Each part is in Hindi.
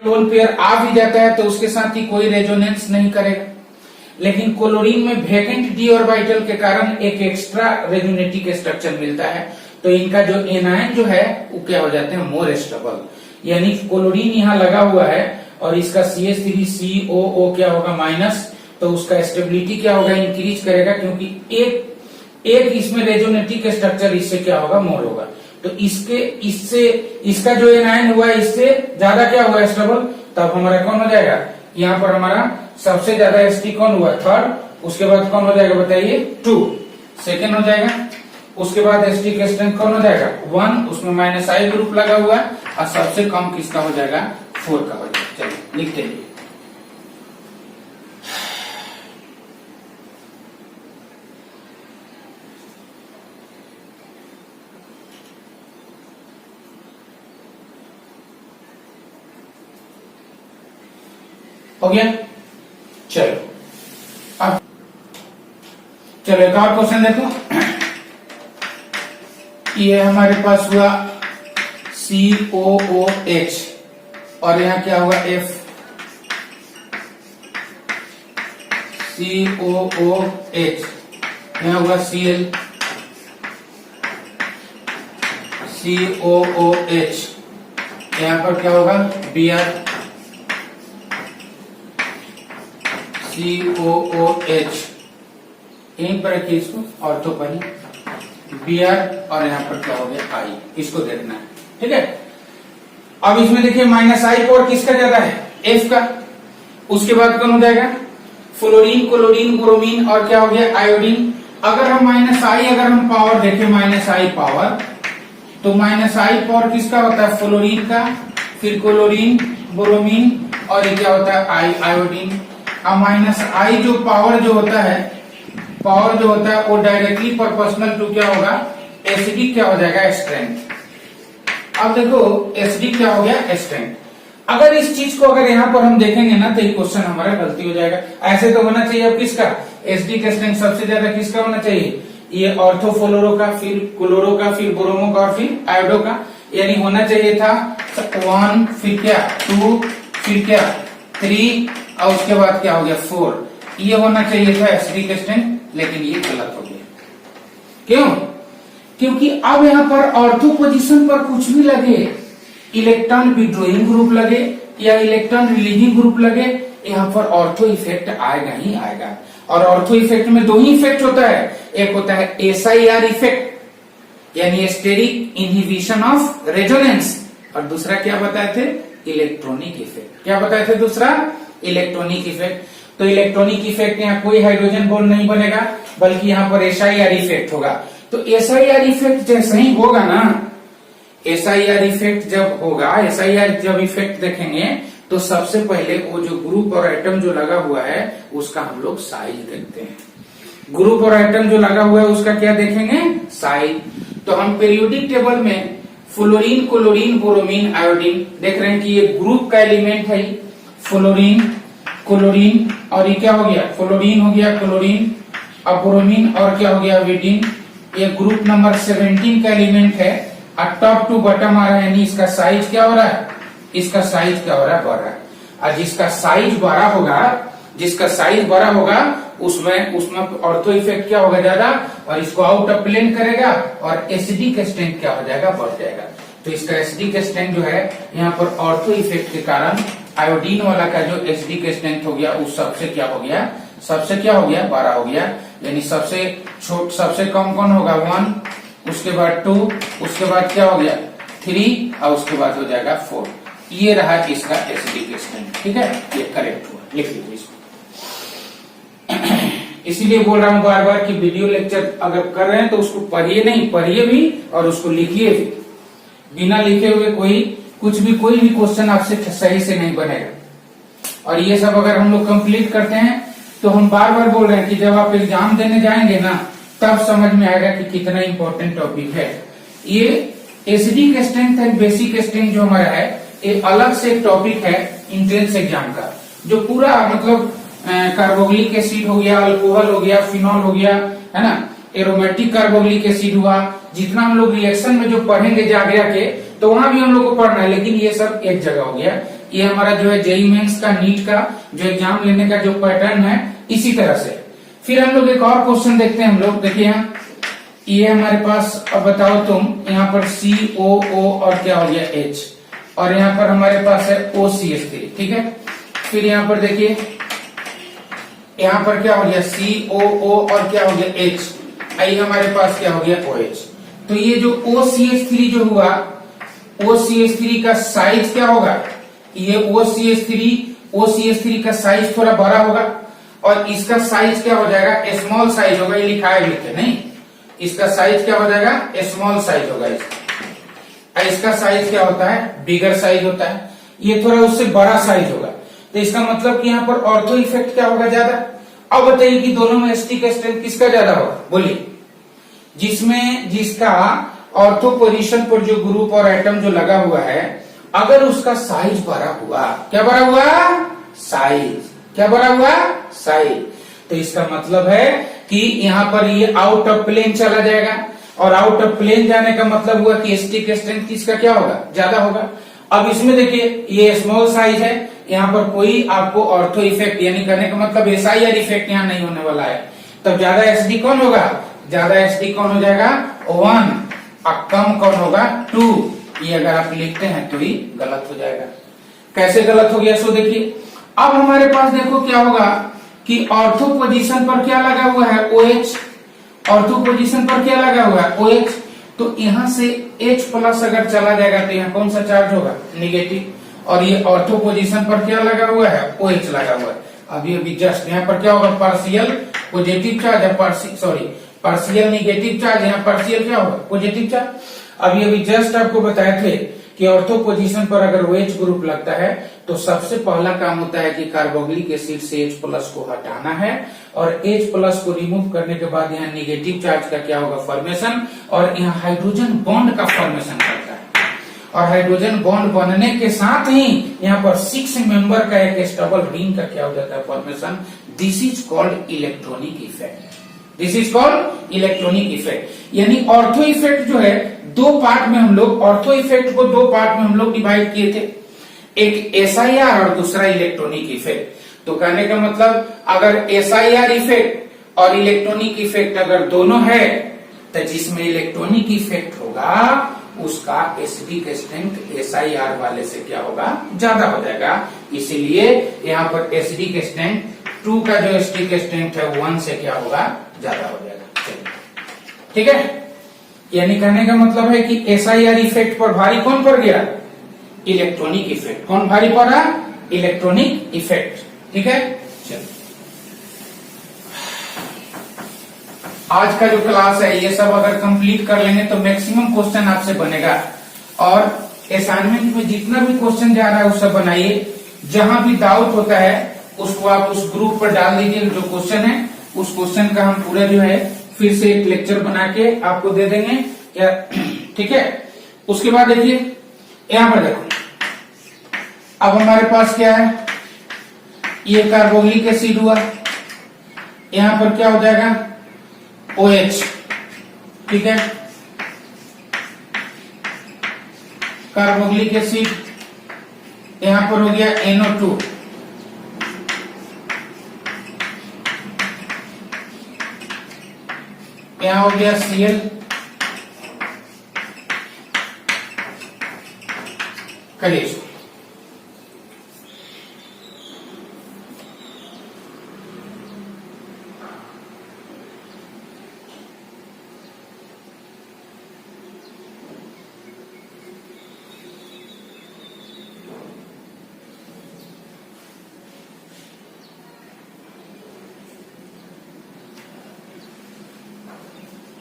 टोन पेयर आ भी जाता है तो उसके साथ ही कोई रेजोनेंस नहीं करेगा। लेकिन क्लोरीन में वेकेंट डी ऑर्बिटल के कारण एक एक्स्ट्रा रेजोनेटिक स्ट्रक्चर मिलता है, तो इनका जो एनायन जो है वो क्या हो जाते हैं, मोर स्टेबल। यानी क्लोरीन यहाँ लगा हुआ है और इसका CH3COO क्या होगा, माइनस, तो उसका स्टेबिलिटी क्या होगा, इंक्रीज करेगा, क्योंकि एक इसमें रेजोनेटिक स्ट्रक्चर इससे क्या होगा, मोर होगा। तो इससे इसका जो एनायन हुआ है इससे ज्यादा क्या हुआ, स्टेबल, तब हमारा कौन हो जाएगा, यहाँ पर हमारा सबसे ज्यादा St कौन हुआ, थर्ड, उसके बाद कौन हो जाएगा बताइए, 2, सेकेंड हो जाएगा, उसके बाद St का स्ट्रेंथ कौन हो जाएगा, 1, उसमें -I ग्रुप लगा हुआ है, और सबसे कम किसका हो जाएगा, 4 का हो जाएगा। चलिए लिखते हैं, हो गया। चलो अब चलो एक और क्वेश्चन देखो, ये हमारे पास हुआ COOH और यहाँ क्या हुआ, F, COOH, यहाँ हुआ Cl, COOH, यहाँ पर क्या होगा, Br, COOH, यहीं पर रखिए इसको, ऑर्थो पर ही, Br, और यहाँ पर क्या हो गया, I, इसको देखना है, ठीक है। अब इसमें देखिए -I पावर किसका ज्यादा है, F का, उसके बाद कौन हो जाएगा, फ्लोरीन, क्लोरीन, ब्रोमीन, और क्या हो गया, आयोडीन। अगर हम -I अगर हम पावर देखें, -I पावर, तो -I पावर किसका होता है, फ्लोरीन का, फिर क्लोरीन, ब्रोमीन, और ये क्या होता है, आयोडीन। अब -I जो पावर जो होता है वो डायरेक्टली प्रोपोर्शनल टू क्या होगा, एसिडिक क्या हो जाएगा, स्ट्रेंथ। अब देखो एसिडिक क्या हो गया, स्ट्रेंथ। अगर इस चीज को अगर यहाँ पर हम देखेंगे ना तो ये क्वेश्चन हमारा गलती हो जाएगा। ऐसे तो होना चाहिए अब किसका, एसिडिक स्ट्रेंथ सबसे ज्यादा किसका होना चाहिए, ये ऑर्थोफ्लोरो का, फिर क्लोरो का, फिर ब्रोमो का, और फिर आयोडो का। यानी होना चाहिए था 1, फिर क्या 2, फिर क्या 3, और उसके बाद क्या हो गया 4। ये होना चाहिए था एसिडिक स्ट्रेंथ, लेकिन ये गलत हो गया। क्यों, क्योंकि अब यहाँ पर ऑर्थो पोजीशन पर कुछ भी लगे, इलेक्ट्रॉन विड्रॉइंग ग्रुप लगे या इलेक्ट्रॉन रिलीजिंग ग्रुप लगे, यहाँ पर ऑर्थो इफेक्ट आएगा ही आएगा। और ऑर्थो इफेक्ट में 2 ही इफेक्ट होता है, एक होता है SIR इफेक्ट यानी स्टेरिक इनहिबिशन ऑफ रेजोनेंस, और दूसरा क्या बताए थे, इलेक्ट्रॉनिक इफेक्ट। क्या बताए थे दूसरा, इलेक्ट्रॉनिक इफेक्ट। तो इलेक्ट्रॉनिक इफेक्ट यहाँ कोई हाइड्रोजन बॉन्ड नहीं बनेगा, बल्कि यहाँ पर SIR इफेक्ट होगा। तो SIR इफेक्ट जैसे ही होगा ना, SIR इफेक्ट जब होगा, SIR जब इफेक्ट देखेंगे तो सबसे पहले वो जो ग्रुप और एटम जो लगा हुआ है उसका हम लोग साइज देखते हैं। ग्रुप और एटम जो लगा हुआ है उसका क्या देखेंगे, साइज। तो हम पीरियोडिक टेबल में फ्लोरीन, क्लोरीन, ब्रोमीन, आयोडीन देख रहे हैं कि ये ग्रुप का एलिमेंट है, फ्लोरीन, क्लोरीन, और ये क्या हो गया, फ्लोरीन हो गया, क्लोरीन, अब ब्रोमीन, और क्या हो गया, विडीन। ये ग्रुप नंबर 17 का एलिमेंट है, और टॉप टू बॉटम आ रहा है, यानी इसका साइज क्या हो रहा है, इसका साइज क्या हो रहा है, बढ़ रहा है। और जिसका साइज बड़ा होगा उसमें ऑर्थो इफेक्ट क्या होगा, ज्यादा, और इसको आउट ऑफ प्लेन करेगा, और एसिडिक स्ट्रेंथ क्या हो जाएगा, बढ़ जाएगा। तो इसका एसिडिक स्ट्रेंथ जो है यहाँ पर ऑर्थो इफेक्ट के कारण आयोडीन वाला का जो एसिडिक स्ट्रेंथ हो गया उस सबसे क्या हो गया, 12 हो गया। यानी सबसे कम कौन होगा, 1, उसके बाद 2, उसके बाद क्या हो गया 3, और उसके बाद हो जाएगा 4। ये रहा इसका एसिडिक स्ट्रेंथ, ठीक है, ये करेक्ट हुआ, लिख लीजिए इसको। इसीलिए बोल रहा हूं बार बार कि वीडियो लेक्चर अगर कर रहे हैं तो उसको पढ़िए भी और उसको लिखिए भी। बिना लिखे हुए कोई भी क्वेश्चन आपसे सही से नहीं बनेगा। और ये सब अगर हम लोग कंप्लीट करते हैं तो हम बार बार बोल रहे हैं कि जब आप एग्जाम देने जाएंगे ना तब समझ में आएगा कि कितना इंपॉर्टेंट टॉपिक है। ये acidic strength and basic strength जो हमारा है ये अलग से एक टॉपिक है इंट्रेंस एग्जाम का, जो पूरा मतलब कार्बोक्सिलिक एसिड हो गया, अल्कोहल हो गया, फिनॉल हो गया, है ना, एरोमेटिक कार्बोक्सिलिक एसिड हुआ, जितना हम लोग रिएक्शन में जो पढ़ेंगे जागरा के तो वहां भी हम लोग को पढ़ना है, लेकिन ये सब एक जगह हो गया। ये हमारा जो है जेईई मेंस का, नीट का जो एग्जाम लेने का जो पैटर्न है इसी तरह से। फिर हम लोग एक और क्वेश्चन देखते हैं। हम लोग देखिए यहाँ ये हमारे पास, अब बताओ तुम, यहाँ पर COO और क्या हो गया H, और यहाँ पर हमारे पास है OCH3, ठीक है। फिर यहाँ पर देखिए यहाँ पर क्या हो गया COO और क्या हो गया H, आई हमारे पास क्या हो गया OH। तो ये जो OCH3 जो हुआ, OCH3 का साइज क्या होगा, ये OCH3 का साइज थोड़ा बड़ा होगा और इसका साइज क्या हो जाएगा, स्मॉल साइज होगा। ये लिखा है लिखे नहीं, इसका साइज क्या हो जाएगा, स्मॉल साइज होगा। इसका साइज क्या होता है, बिगर साइज होता है। ये थोड़ा उससे बड़ा साइज होगा, तो इसका मतलब कि यहाँ पर ऑर्थो इफेक्ट क्या होगा, ज्यादा। अब बताइए कि दोनों में एसटी का स्ट्रेंथ किसका ज्यादा होगा, बोलिए। जिसका ऑर्थो पोजीशन पर जो ग्रुप और एटम जो लगा हुआ है, अगर उसका साइज बड़ा हुआ, क्या बड़ा हुआ, साइज, क्या बड़ा हुआ, साइज, तो इसका मतलब है कि यहाँ पर ये आउट ऑफ प्लेन चला जाएगा, और आउट ऑफ प्लेन जाने का मतलब हुआ कि एसटी का स्ट्रेंथ किसका क्या होगा, ज्यादा होगा। अब इसमें देखिए ये स्मॉल साइज है, यहाँ पर कोई आपको ऑर्थो इफेक्ट यानी करने का मतलब एसआईआर इफेक्ट यहाँ नहीं होने वाला है, तब ज्यादा एसडी कौन होगा, ज्यादा एसडी कौन हो जाएगा, 1, और कम कौन होगा, 2। ये अगर आप लिखते हैं तो ही गलत हो जाएगा। कैसे गलत हो गया, सो देखिए अब हमारे पास देखो क्या होगा कि ऑर्थो पोजीशन पर क्या लगा हुआ है, OH, ऑर्थो पोजीशन पर क्या लगा हुआ है, OH, तो यहां से H प्लस अगर चला जाएगा तो यहाँ कौन सा चार्ज होगा, निगेटिव, और ये ऑर्थो पोजीशन पर क्या लगा हुआ है, OH लगा हुआ है। अभी जस्ट यहाँ पर क्या होगा, पार्शियल पॉजिटिव चार्ज है, पार्शियल निगेटिव चार्ज, यहाँ पार्शियल क्या होगा, पॉजिटिव चार्ज। अभी जस्ट आपको बताए थे कि ऑर्थो पोजीशन पर अगर OH ग्रुप लगता है तो सबसे पहला काम होता है कि कार्बोक्सिलिक एसिड से H प्लस को हटाना है, और H प्लस को रिमूव करने के बाद यहाँ निगेटिव चार्ज का क्या होगा, फॉर्मेशन, और यहाँ हाइड्रोजन बॉन्ड का फॉर्मेशन करता है। और हाइड्रोजन बॉन्ड बनने के साथ ही यहाँ पर 6 मेंबर का एक स्टेबल रिंग का क्या हो जाता है, formation. This is called electronic effect, this is called electronic effect. यानी ऑर्थो इफेक्ट जो है दो पार्ट में हम लोग, ऑर्थो इफेक्ट को दो पार्ट में हम लोग डिवाइड किए थे, एक एसआईआर और दूसरा इलेक्ट्रॉनिक इफेक्ट। तो कहने का मतलब अगर एसआईआर इफेक्ट और इलेक्ट्रॉनिक इफेक्ट अगर दोनों है, तो जिसमें इलेक्ट्रॉनिक इफेक्ट होगा उसका एसिडिक स्ट्रेंथ एसआईआर वाले से क्या होगा, ज्यादा हो जाएगा। इसीलिए यहाँ पर एसिडिक स्ट्रेंथ 2 का जो एसिडिक स्ट्रेंथ है 1 से क्या होगा, ज्यादा हो जाएगा। ठीक है, यानी कहने का मतलब है कि एसआईआर इफेक्ट पर भारी कौन पड़ गया, इलेक्ट्रॉनिक इफेक्ट। कौन भारी पड़ा, इलेक्ट्रॉनिक इफेक्ट। ठीक है, चलो आज का जो क्लास है ये सब अगर कंप्लीट कर लेंगे तो मैक्सिमम क्वेश्चन आपसे बनेगा, और असाइनमेंट में जितना भी क्वेश्चन जा रहा है उससे बनाइए। जहां भी डाउट होता है उसको आप उस ग्रुप पर डाल दीजिए, जो क्वेश्चन है उस क्वेश्चन का हम पूरा जो है फिर से एक लेक्चर बना के आपको दे देंगे क्या। ठीक है, उसके बाद देखिए यहां पर देखो, अब हमारे पास क्या है, ये कार्बोक्सिलिक एसिड हुआ, यहां पर क्या हो जाएगा, OH। ठीक है, कार्बोक्सिलिक एसिड, यहां पर हो गया NO2, यहां हो गया Cl, करिए इसको।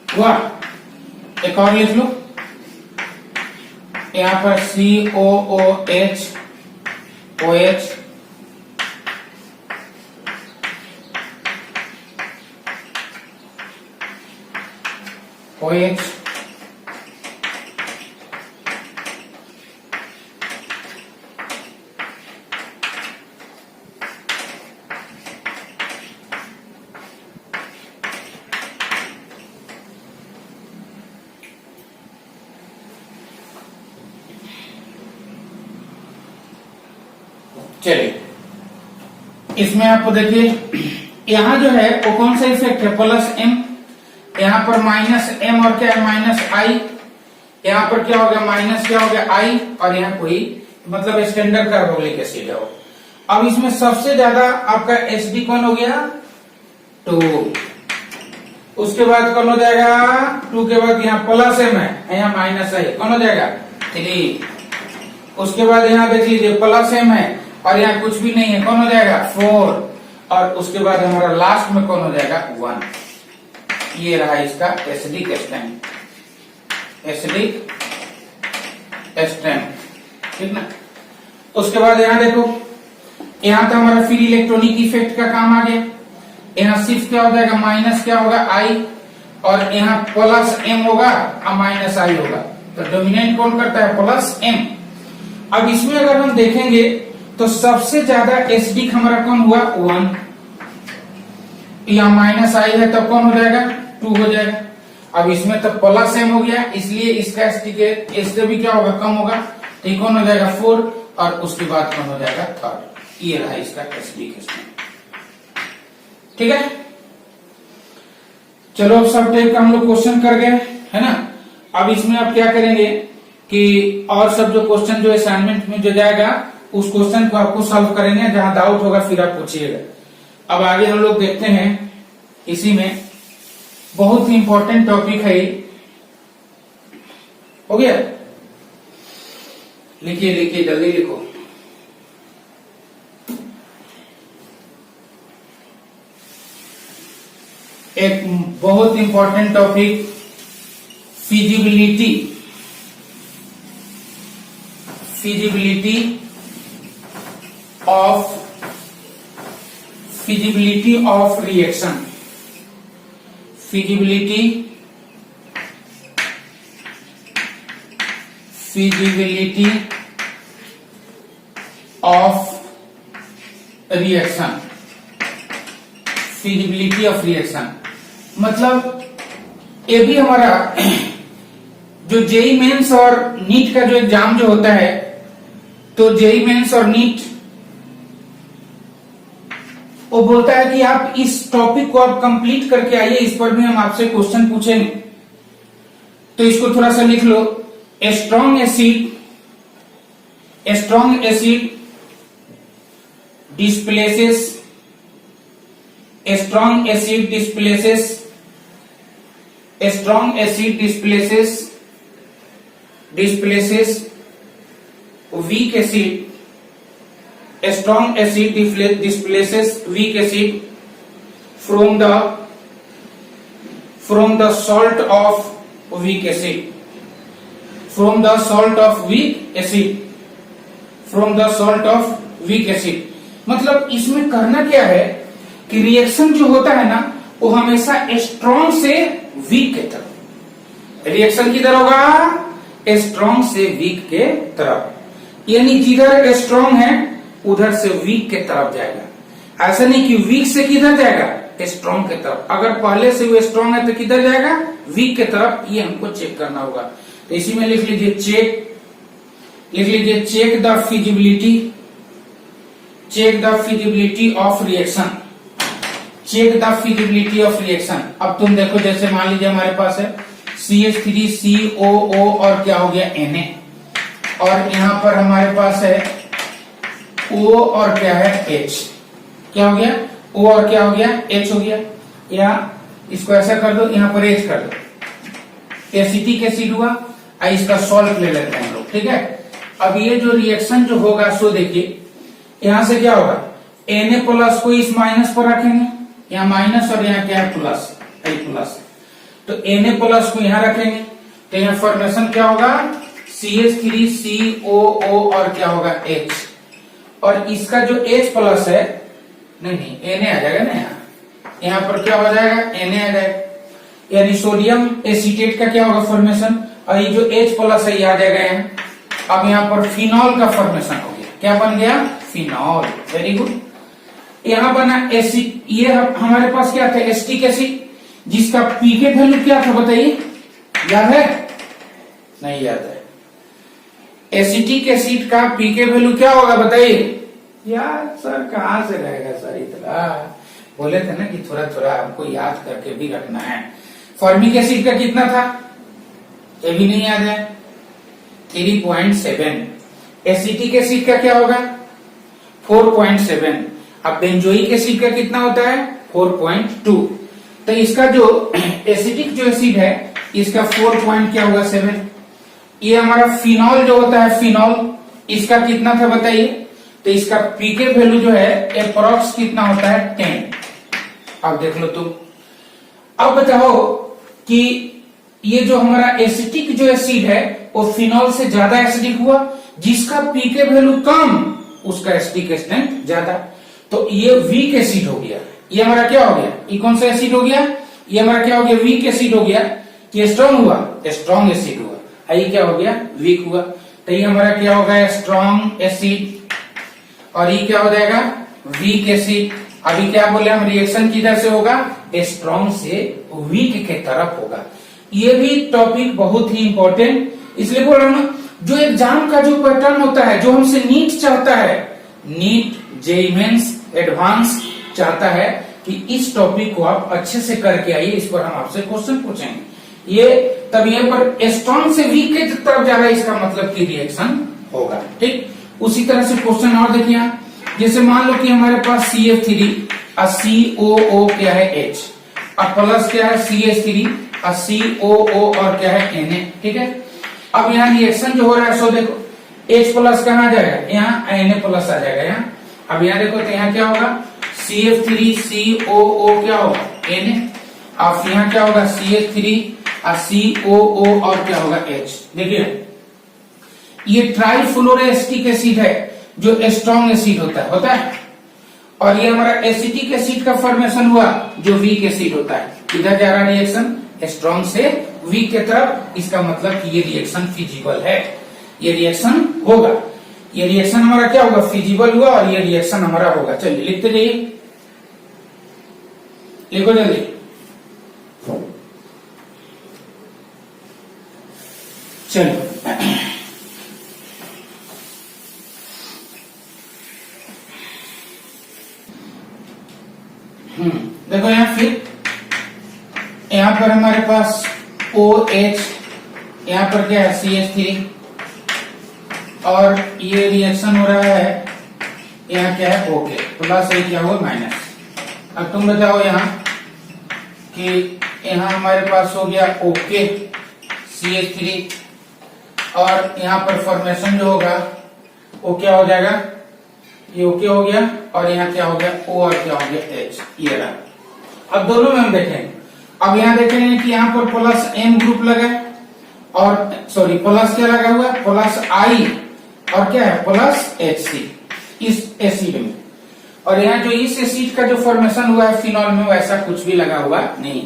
हुआ, एक और लिख लो, यहां पर COOH, OH, OH, चलिए इसमें आपको देखिए यहां जो है वो कौन सा इफेक्ट है, प्लस एम, यहां पर माइनस एम और क्या है माइनस आई, यहां पर क्या हो गया माइनस क्या हो गया आई, और यहाँ कोई मतलब स्टैंडर्ड कार्बोक्सिलिक एसिड है वो। अब इसमें सबसे ज्यादा आपका एसडी कौन हो गया 2, उसके बाद कौन हो जाएगा 2 के बाद यहाँ प्लस एम है, यहाँ माइनस है, कौन हो जाएगा 3, उसके बाद यहाँ देख लीजिए प्लस एम है और यहाँ कुछ भी नहीं है, कौन हो जाएगा 4, और उसके बाद हमारा लास्ट में कौन हो जाएगा 1। ये रहा इसका एसिडिक स्ट्रेंथ, एसिडिक स्ट्रेंथ, ठीक ना। उसके बाद यहाँ देखो यहाँ तो हमारा फ्री इलेक्ट्रॉनिक इफेक्ट का काम आ गया, यहाँ सिर्फ क्या हो जाएगा माइनस क्या होगा आई, और यहाँ प्लस एम होगा और माइनस आई होगा, तो डोमिनेंट कौन करता है प्लस एम। अब इसमें अगर हम देखेंगे तो सबसे ज्यादा एसिडिक हमारा कौन हुआ 1, यहाँ माइनस आई है तब कौन हो जाएगा 2 हो जाएगा। अब इसमें तो प्लस एम हो गया, इसलिए इसका एसिडिक इससे भी क्या होगा कम होगा, ठीक कौन हो जाएगा 4, और उसके बाद कौन हो जाएगा 3। ये रहा इसका एसिडिक स्ट्रेंथ, ठीक है। चलो अब सब टाइप का हम लोग क्वेश्चन कर गए है ना। अब इसमें आप क्या करेंगे कि और सब जो क्वेश्चन जो असाइनमेंट में जो जाएगा उस क्वेश्चन को आपको सॉल्व करेंगे, जहां डाउट होगा फिर आप पूछिएगा। अब आगे हम लोग देखते हैं, इसी में बहुत ही इंपॉर्टेंट टॉपिक है, हो गया लिखिए लिखिए जल्दी लिखो। एक बहुत important topic feasibility, feasibility of reaction, feasibility of reaction, feasibility of reaction मतलब ये भी हमारा जो जेई मेंस और नीट का जो एग्जाम जो होता है, तो जेई मेंस और नीट वो बोलता है कि आप इस टॉपिक को आप कंप्लीट करके आइए, इस पर भी हम आपसे क्वेश्चन पूछेंगे। तो इसको थोड़ा सा लिख लो, strong acid displaces, strong acid displaces weak acid, strong acid displaces weak acid from the salt of weak acid, from the salt of weak acid मतलब इसमें करना क्या है कि रिएक्शन जो होता है ना वो हमेशा स्ट्रॉन्ग से वीक के तरफ, रिएक्शन किधर होगा स्ट्रॉन्ग से वीक के तरफ, यानी जिधर स्ट्रॉन्ग है उधर से वीक के तरफ जाएगा। ऐसा नहीं कि वीक से किधर जाएगा स्ट्रॉन्ग के तरफ, अगर पहले से वो स्ट्रॉन्ग है तो किधर जाएगा वीक के तरफ, ये हमको चेक करना होगा। तो इसी में लिख लीजिए check the feasibility of reaction, check the feasibility of reaction. अब तुम देखो जैसे मान लीजिए हमारे पास है CH3COO और क्या हो गया Na, और यहाँ पर हमारे पास है O और क्या है H, क्या हो गया O और क्या हो गया H हो गया, या इसको ऐसा कर दो यहाँ पर H कर दो, एसिटिक एसिड हुआ, इसका सॉल्ट ले लेते हैं हम लोग, ठीक है। अब ये जो रिएक्शन जो होगा सो देखिए यहां से क्या होगा Na प्लस को इस माइनस पर रखेंगे, यहाँ माइनस और यहाँ क्या है प्लस, आई प्लस, तो Na प्लस को यहाँ रखेंगे तो यहाँ फॉर्मेशन क्या होगा CH3COO और क्या होगा H, और इसका जो H प्लस है नहीं Na आ जाएगा ना, यहाँ पर क्या हो जाएगा Na आ जाएगा, यानी सोडियम एसीटेट का क्या होगा फॉर्मेशन, और ये जो H प्लस है ये आ जाएगा यहाँ। अब यहाँ पर फिनॉल का फॉर्मेशन हो गया, क्या बन गया फिनॉल, वेरी गुड। यहाँ बना एसिड, ये हमारे पास क्या था एसिटिक एसिड, जिसका पीके वैल्यू क्या था बताइए, याद है नहीं याद है, एसिटिक एसिड का पीके वैल्यू क्या होगा बताइए, यार सर कहाँ से रहेगा सर इतना, बोले थे ना कि थोड़ा थोड़ा हमको याद करके भी रखना है। फॉर्मिक एसिड का कितना था, ये भी नहीं याद है, 3.7। एसिटिक एसिड का क्या होगा, 4.7। अब बेंजोइक एसिड का कितना होता है, 4.2। तो इसका जो एसिटिक जो एसिड है इसका 4.7। ये हमारा फिनॉल जो होता है, फिनॉल, इसका कितना था बताइए। तो इसका पीके वैल्यू जो है अप्रोक्स कितना होता है, 10। अब देख लो तुम। अब बताओ कि ये जो हमारा एसिटिक जो एसिड है वो फिनॉल से ज्यादा एसिडिक हुआ, जिसका पीके वैल्यू कम उसका एसिडिक स्ट्रेंथ ज्यादा। तो ये वीक एसिड हो गया। ये हमारा क्या हो गया, ये कौन सा एसिड हो गया, ये हमारा क्या हो गया, वीक एसिड हो गया। कि स्ट्रॉन्ग हुआ, स्ट्रॉन्ग एसिड हुआ। ये क्या हो गया, वीक हुआ। तो ये हमारा क्या होगा, स्ट्रॉन्ग एसिड, और ये क्या हो जाएगा, वीक एसिड। अभी क्या बोले हम, रिएक्शन किधर से होगा, स्ट्रॉन्ग से वीक के तरफ होगा। ये भी टॉपिक बहुत ही इंपॉर्टेंट, इसलिए बोल रहा हूं ना, जो एग्जाम का जो पैटर्न होता है, जो हमसे नीट चाहता है, नीट जेईई मेंस एडवांस चाहता है कि इस टॉपिक को आप अच्छे से करके आइए, इस पर हम आपसे क्वेश्चन पूछेंगे। ये तब यहाँ पर स्ट्रॉन्ग से वीक के तरफ जा रहा है, इसका मतलब कि रिएक्शन होगा। ठीक, उसी तरह से क्वेश्चन और देखिए, जैसे मान लो कि हमारे पास CF3 और COO क्या है H, और प्लस क्या है CH3 और COO और क्या है Na। ठीक है, अब यहाँ रिएक्शन जो हो रहा है, सो देखो H प्लस कहाँ जाएगा, यहाँ Na प्लस आ जाएगा यहाँ। अब यहाँ देखो तो यहाँ क्या होगा, CF3 COO क्या होगा Na, अब यहाँ क्या होगा CH3 और COO और क्या होगा H। देखिए ये ट्राइफ्लोरोएसिटिक एसिड है जो स्ट्रॉन्ग एसिड होता है, और ये हमारा एसिटिक एसिड का फॉर्मेशन हुआ जो वीक एसिड होता है। इधर जा रहा रिएक्शन स्ट्रॉन्ग से वीक के तरफ, इसका मतलब कि ये रिएक्शन फिजिबल है, ये रिएक्शन होगा। ये रिएक्शन हमारा क्या होगा, फिजिबल हुआ, और ये रिएक्शन हमारा होगा। चलिए लिखते जाइए, लिखो जल्दी। चलो देखो यहाँ फिर यहाँ पर हमारे पास OH, यहाँ पर क्या है CH3, और ये रिएक्शन हो रहा है, यहाँ क्या है OK प्लस, ये क्या हुआ माइनस। अब तुम बताओ यहाँ कि यहाँ हमारे पास हो गया OK CH3, और यहाँ पर फॉर्मेशन जो होगा वो क्या हो जाएगा, ये OK हो गया, और यहाँ क्या हो गया O और क्या हो गया H, ये रहा। अब दोनों में हम देखेंगे। अब यहाँ देखेंगे कि यहाँ पर प्लस M ग्रुप लगा है, और सॉरी प्लस क्या लगा हुआ है, प्लस I, और क्या है प्लस HC इस एसिड में। और यहाँ जो इस एसिड का जो फॉर्मेशन हुआ है फिनॉल में, वैसा कुछ भी लगा हुआ नहीं।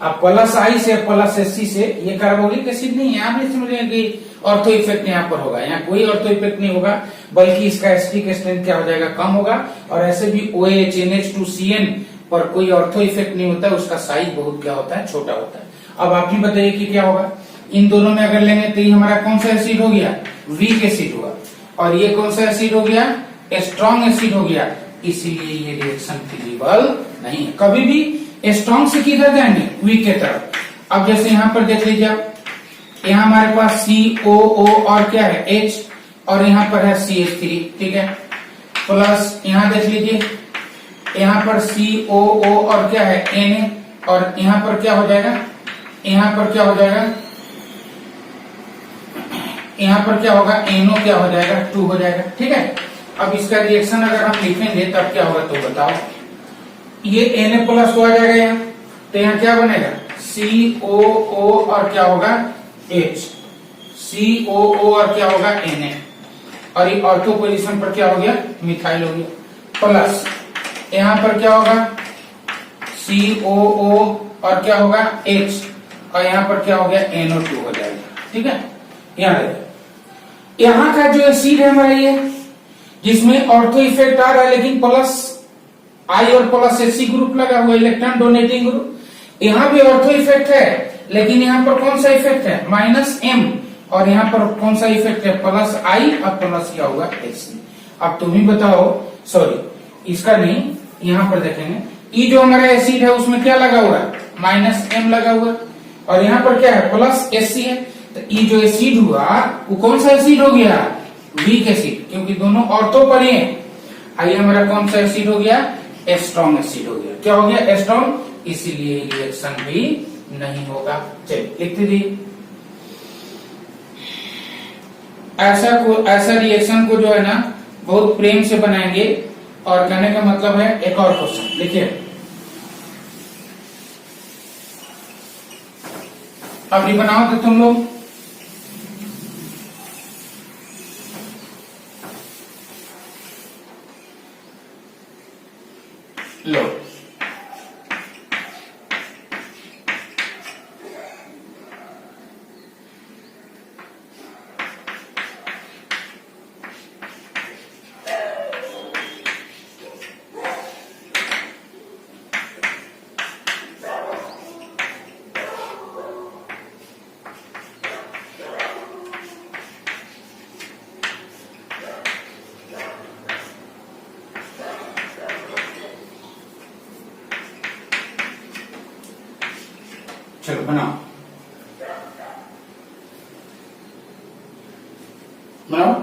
अब प्लस I से प्लस HC से ये कार्बोक्सिलिक एसिड नहीं है, आप नहीं समझेंगे कि ऑर्थो इफेक्ट यहाँ पर होगा, यहाँ कोई ऑर्थो इफेक्ट नहीं होगा, बल्कि इसका एसिटिक स्ट्रेंथ क्या हो जाएगा, कम होगा। और ऐसे भी OH NH2CN पर कोई ऑर्थो इफेक्ट नहीं होता है, उसका साइज बहुत क्या होता है, छोटा होता है। अब आप ही बताइए कि क्या होगा, इन दोनों में अगर लेंगे तो ये हमारा कौन सा एसिड हो गया, वीक एसिड हुआ, और ये कौन सा एसिड हो गया, स्ट्रॉन्ग एसिड हो गया। इसीलिए ये रिएक्शन फिजिबल नहीं है। कभी भी स्ट्रॉन्ग से किधर जाएंगे, वीक के तरफ। अब जैसे यहाँ पर देख लीजिए, यहाँ हमारे पास COO और क्या है H, और यहाँ पर है CH3, ठीक है, प्लस यहाँ देख लीजिए, यहाँ पर COO और क्या है Na, और यहाँ पर क्या हो जाएगा, यहाँ पर क्या हो जाएगा, यहाँ पर क्या होगा, NO क्या हो जाएगा, 2 हो जाएगा। ठीक है, अब इसका रिएक्शन अगर हम लिखेंगे तब क्या होगा तो बताओ, ये Na प्लस हो जाएगा यहाँ, तो यहाँ क्या बनेगा COO और क्या होगा H, COO और क्या होगा Na, और ये ऑर्थो पोजीशन पर क्या हो गया, मिथाइल हो गया, प्लस यहाँ पर क्या होगा COO और क्या होगा H, और यहाँ पर क्या हो गया NO2 हो जाएगा। ठीक है, यहाँ का जो एसिड है हमारा ये, जिसमें ऑर्थो इफेक्ट आ रहा है, लेकिन प्लस I और प्लस HC ग्रुप लगा हुआ, इलेक्ट्रॉन डोनेटिंग ग्रुप। यहाँ भी ऑर्थो इफेक्ट है, लेकिन यहाँ पर कौन सा इफेक्ट है, -M, और यहाँ पर कौन सा इफेक्ट है, प्लस I और प्लस क्या होगा HC। अब तुम ही बताओ सॉरी इसका नहीं, यहाँ पर देखेंगे ई जो हमारा एसिड है उसमें क्या लगा हुआ है, -m लगा हुआ है, और यहाँ पर क्या है प्लस Hc है। तो ई जो एसिड हुआ वो कौन सा एसिड हो गया, वीक एसिड, क्योंकि दोनों ऑर्थो पर ही है। आइए हमारा कौन सा एसिड हो गया, स्ट्रॉन्ग एसिड हो गया। क्या हो गया, स्ट्रॉन्ग, इसीलिए रिएक्शन भी नहीं होगा। चलिए लिखते जाइए। ऐसा रिएक्शन को जो है ना बहुत प्रेम से बनाएंगे, और कहने का मतलब है एक और क्वेश्चन देखिए, अब ये बनाओ तो तुम लोग लो। चलो बनाओ बनाओ।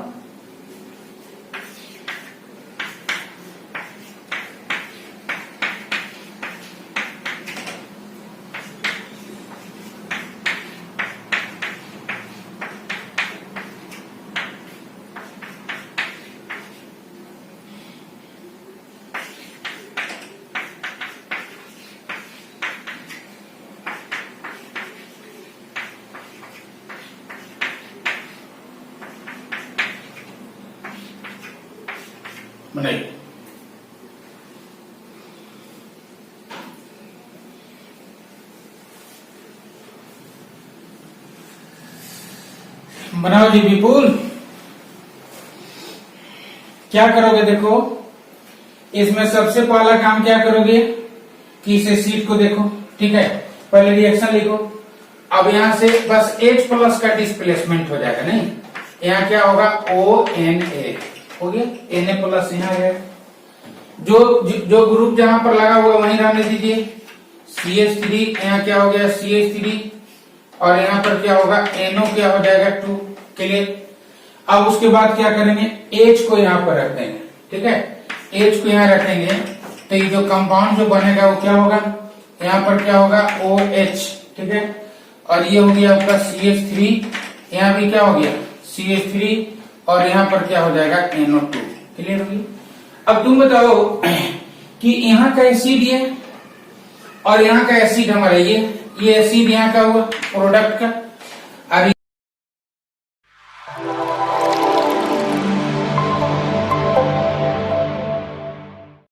बनाइए। बनाओ जी विपुल। क्या करोगे देखो, इसमें सबसे पहला काम क्या करोगे कि इस एसिड को देखो, ठीक है, पहले रिएक्शन लिखो। अब यहां से बस H+ का डिस्प्लेसमेंट हो जाएगा, नहीं यहाँ क्या होगा ONA हो गया, Na+ यहाँ है, जो ग्रुप जहां पर लगा हुआ वहीं रहने दीजिए। CH3 यहाँ क्या हो गया CH3, और यहाँ पर क्या होगा NO क्या हो जाएगा 2, क्लियर। अब उसके बाद क्या करेंगे, H को यहाँ पर रख देंगे, ठीक है, H को यहाँ रखेंगे तो ये जो कंपाउंड जो बनेगा वो क्या होगा, यहाँ पर क्या होगा OH, ठीक है, और ये हो गया आपका CH3, यहाँ भी क्या हो गया CH3, और यहाँ पर क्या हो जाएगा NO2, क्लियर होगी। अब तुम बताओ कि यहाँ का एसिड ये और यहाँ का एसिड हमारा ये एसिड यहाँ का हुआ प्रोडक्ट का,